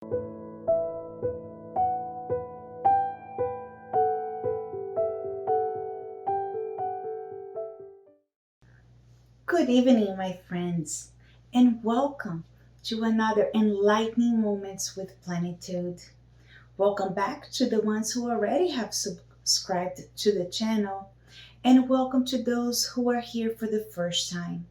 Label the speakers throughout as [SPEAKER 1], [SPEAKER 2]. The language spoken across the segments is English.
[SPEAKER 1] Good evening, my friends, and welcome to another Enlightening Moments with Plenitude. Welcome back to the ones who already have subscribed to the channel, and welcome to those who are here for the first time.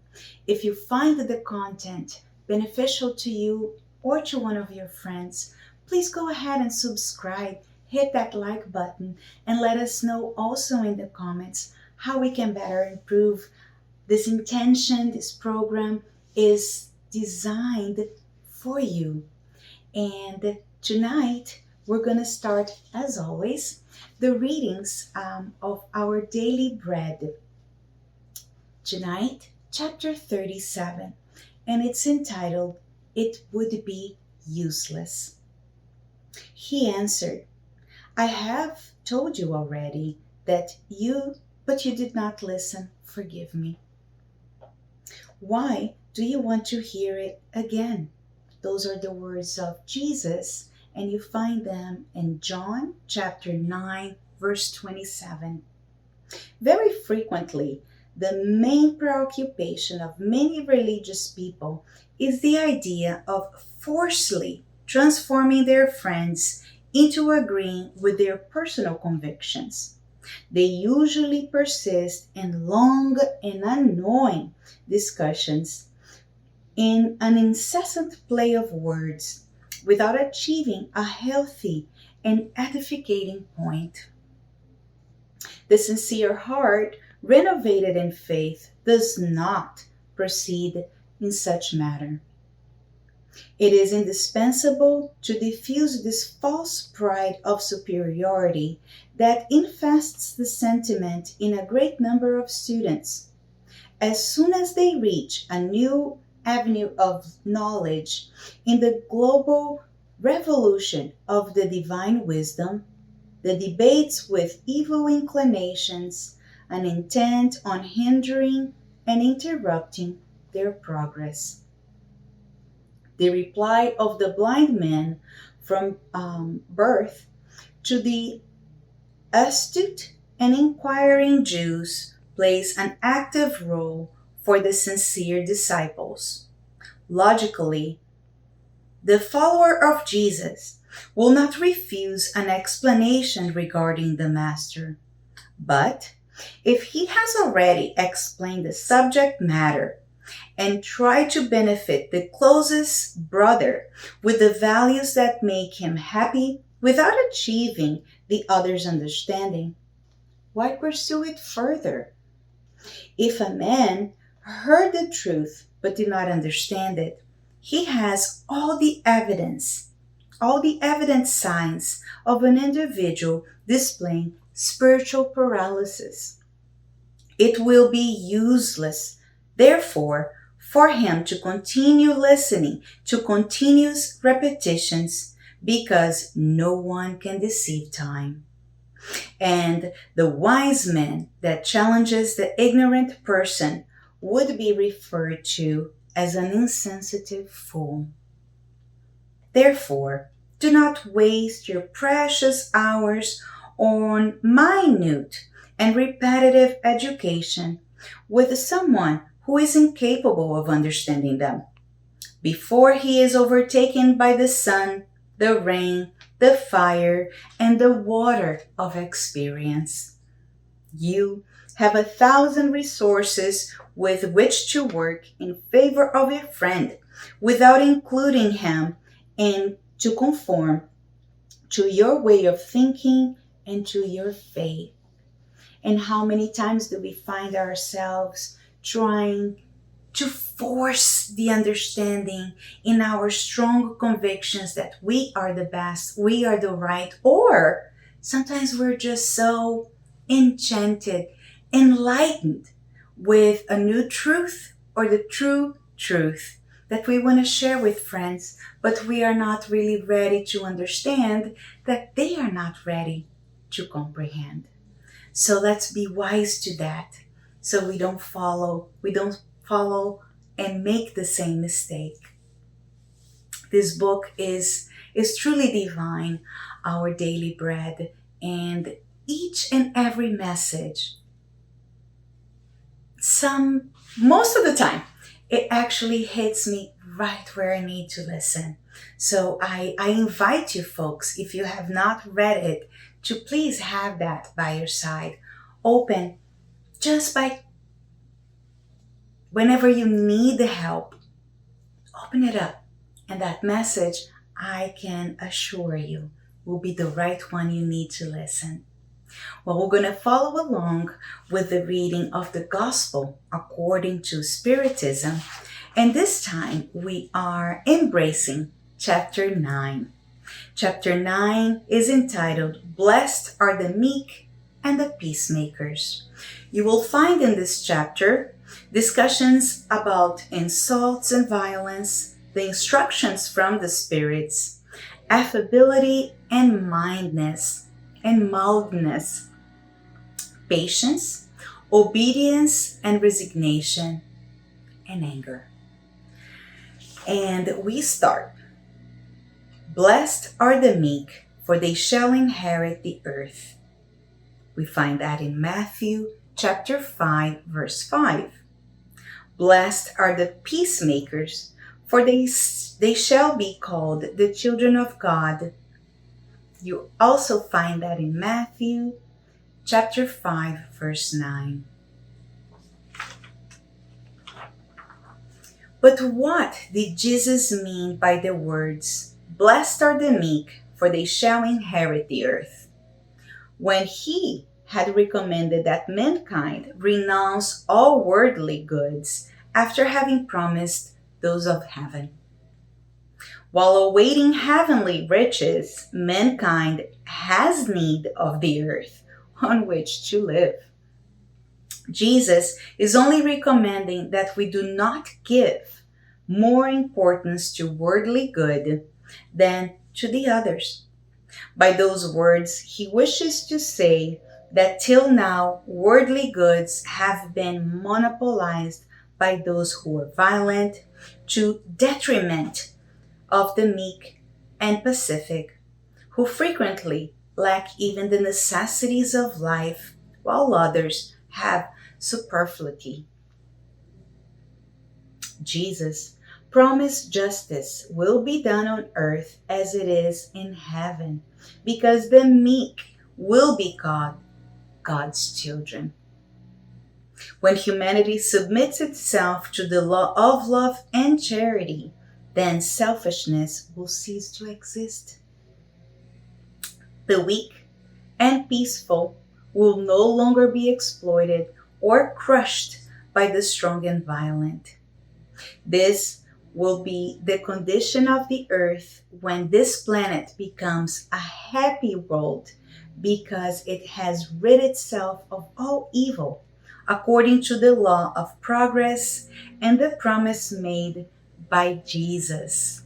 [SPEAKER 1] If you find the content beneficial to you or to one of your friends, please go ahead and subscribe, hit that like button, and let us know also in the comments how we can better improve this intention. This program is designed for you. And tonight, we're going to start, as always, the readings of our daily bread. Tonight, chapter 37, and it's entitled, It Would Be Useless. He answered, I have told you already but you did not listen. Forgive me. Why do you want to hear it again? Those are the words of Jesus, and you find them in John chapter 9, verse 27. Very frequently, the main preoccupation of many religious people is the idea of forcefully transforming their friends into agreeing with their personal convictions. They usually persist in long and annoying discussions in an incessant play of words without achieving a healthy and edificating point. The sincere heart, renovated in faith, does not proceed in such matter. It is indispensable to diffuse this false pride of superiority that infests the sentiment in a great number of students. As soon as they reach a new avenue of knowledge in the global revolution of the divine wisdom, the debates with evil inclinations, an intent on hindering and interrupting their progress. The reply of the blind man from birth to the astute and inquiring Jews plays an active role for the sincere disciples. Logically, the follower of Jesus will not refuse an explanation regarding the Master. But if he has already explained the subject matter and tried to benefit the closest brother with the values that make him happy without achieving the other's understanding, why pursue it further? If a man heard the truth but did not understand it, he has all the evident signs of an individual displaying spiritual paralysis. It will be useless, therefore, for him to continue listening to continuous repetitions because no one can deceive time. And the wise man that challenges the ignorant person would be referred to as an insensitive fool. Therefore, do not waste your precious hours on minute and repetitive education with someone who is incapable of understanding them. Before he is overtaken by the sun, the rain, the fire, and the water of experience. You have 1,000 resources with which to work in favor of your friend without including him and to conform to your way of thinking and to your faith. And how many times do we find ourselves trying to force the understanding in our strong convictions that we are the best, we are the right, or sometimes we're just so enchanted, enlightened with a new truth or the true truth that we want to share with friends, but we are not really ready to understand that they are not ready to comprehend. So let's be wise to that so we don't follow and make the same mistake. This book is is truly divine, our daily bread, and each and every message, most of the time, it actually hits me right where I need to listen. So I invite you folks, if you have not read it, to please have that by your side. Open just by whenever you need the help, open it up. And that message, I can assure you, will be the right one you need to listen. Well, we're going to follow along with the reading of the Gospel according to Spiritism. And this time we are embracing chapter 9. Chapter 9 is entitled, Blessed are the Meek and the Peacemakers. You will find in this chapter discussions about insults and violence, the instructions from the spirits, affability and mildness, patience, obedience and resignation, and anger. And we start. Blessed are the meek, for they shall inherit the earth. We find that in Matthew chapter 5, verse 5. Blessed are the peacemakers, for they shall be called the children of God. You also find that in Matthew chapter 5, verse 9. But what did Jesus mean by the words, Blessed are the meek, for they shall inherit the earth, when he had recommended that mankind renounce all worldly goods after having promised those of heaven? While awaiting heavenly riches, mankind has need of the earth on which to live. Jesus is only recommending that we do not give more importance to worldly good than to the others. By those words, he wishes to say that till now, worldly goods have been monopolized by those who are violent, to detriment of the meek and pacific, who frequently lack even the necessities of life, while others have superfluity. Jesus promised justice will be done on earth as it is in heaven, because the meek will be called God's children. When humanity submits itself to the law of love and charity, then selfishness will cease to exist. The weak and peaceful will no longer be exploited or crushed by the strong and violent. This will be the condition of the earth when this planet becomes a happy world, because it has rid itself of all evil according to the law of progress and the promise made by Jesus.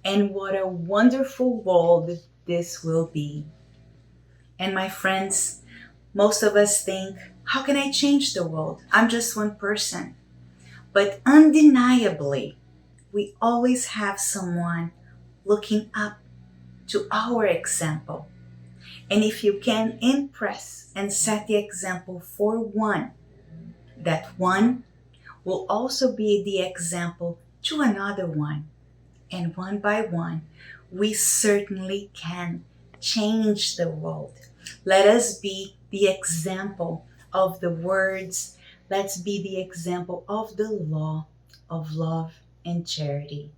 [SPEAKER 1] And what a wonderful world this will be. And my friends, most of us think, how can I change the world? I'm just one person. But undeniably, we always have someone looking up to our example. And if you can impress and set the example for one, that one will also be the example to another one. And one by one, we certainly can change the world. Let us be the example of the words. Let's be the example of the law of love and charity.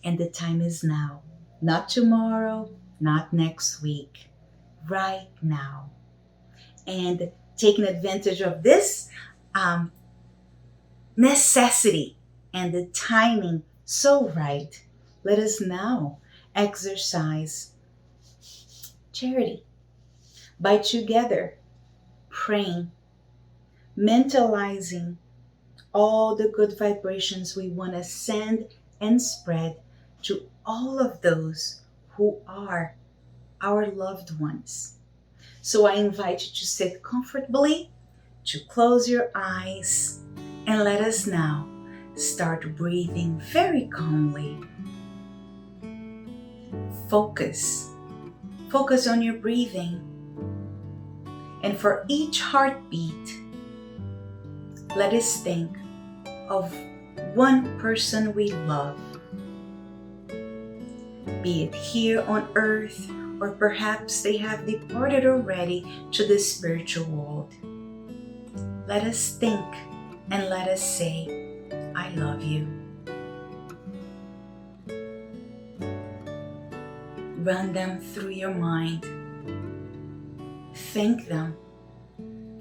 [SPEAKER 1] And the time is now. Not tomorrow, not next week. Right now. And taking advantage of this necessity and the timing so right, let us now exercise charity by together praying, mentalizing all the good vibrations we want to send and spread to all of those who are our loved ones. So I invite you to sit comfortably, to close your eyes, and let us now start breathing very calmly. Focus. Focus on your breathing. And for each heartbeat, let us think of one person we love, be it here on earth or perhaps they have departed already to the spiritual world. Let us think and let us say, I love you. Run them through your mind. Thank them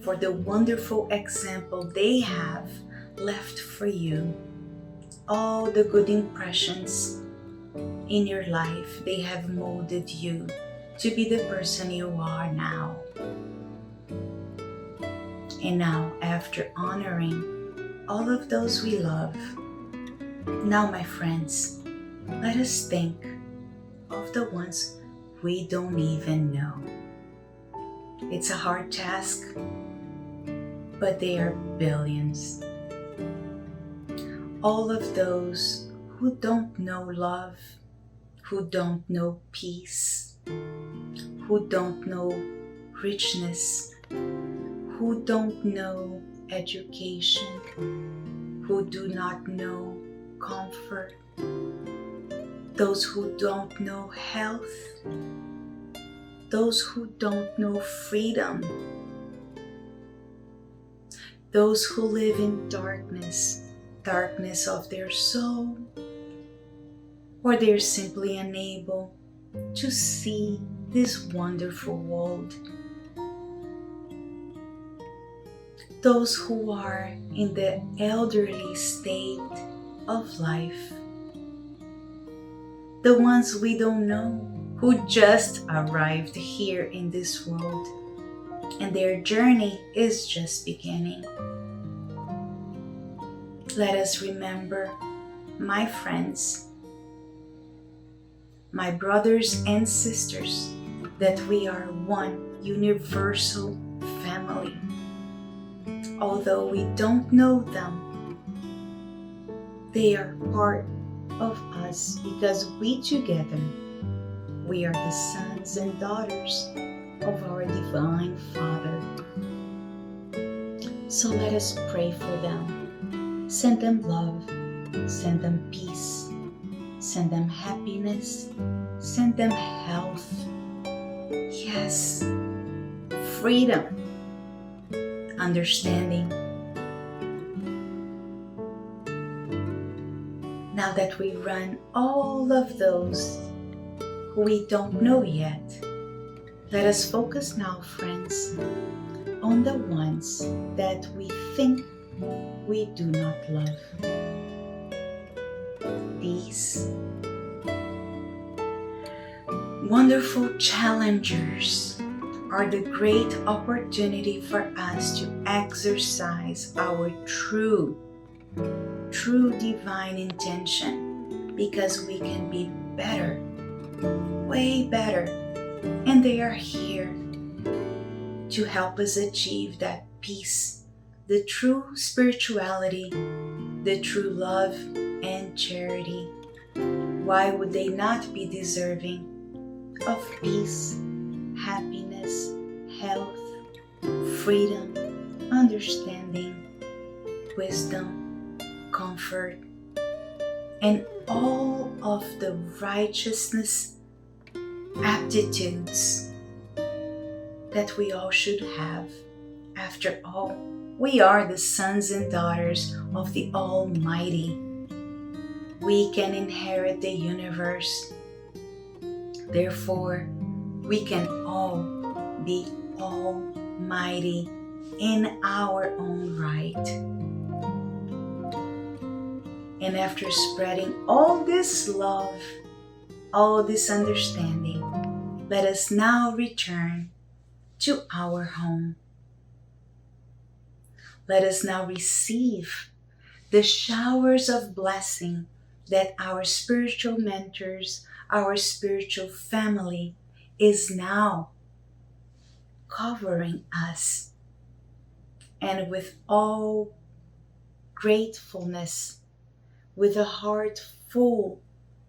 [SPEAKER 1] for the wonderful example they have left for you. All the good impressions in your life, they have molded you to be the person you are now. And now, after honoring all of those we love, now, my friends, let us think of the ones we don't even know. It's a hard task, but they are billions. All of those who don't know love, who don't know peace, who don't know richness, who don't know education, who do not know comfort, those who don't know health, those who don't know freedom, those who live in darkness of their soul, or they're simply unable to see this wonderful world. Those who are in the elderly state of life, the ones we don't know, who just arrived here in this world, and their journey is just beginning. Let us remember, my friends, my brothers and sisters, that we are one universal family. Although we don't know them, they are part of us because we together, we are the sons and daughters of our Divine Father. So let us pray for them. Send them love, send them peace, send them happiness, send them health. Yes, freedom, understanding. Now that we run all of those who we don't know yet, let us focus now, friends, on the ones that we think we do not love. These wonderful challengers are the great opportunity for us to exercise our true divine intention, because we can be better, way better, and they are here to help us achieve that peace, the true spirituality, the true love and charity. Why would they not be deserving of peace, happiness, health, freedom, understanding, wisdom, comfort, and all of the righteousness aptitudes that we all should have? After all, we are the sons and daughters of the Almighty. We can inherit the universe. Therefore, we can all be almighty in our own right. And after spreading all this love, all this understanding, let us now return to our home. Let us now receive the showers of blessing that our spiritual mentors, our spiritual family is now covering us. And with all gratefulness, with a heart full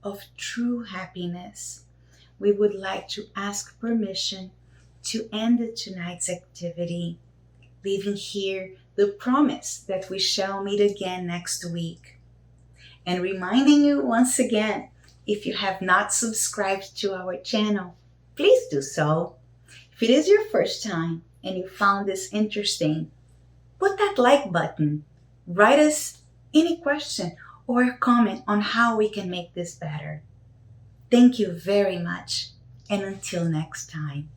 [SPEAKER 1] of true happiness, we would like to ask permission to end tonight's activity, leaving here the promise that we shall meet again next week. And reminding you once again, if you have not subscribed to our channel, please do so. If it is your first time and you found this interesting, put that like button. Write us any question or a comment on how we can make this better. Thank you very much, and until next time.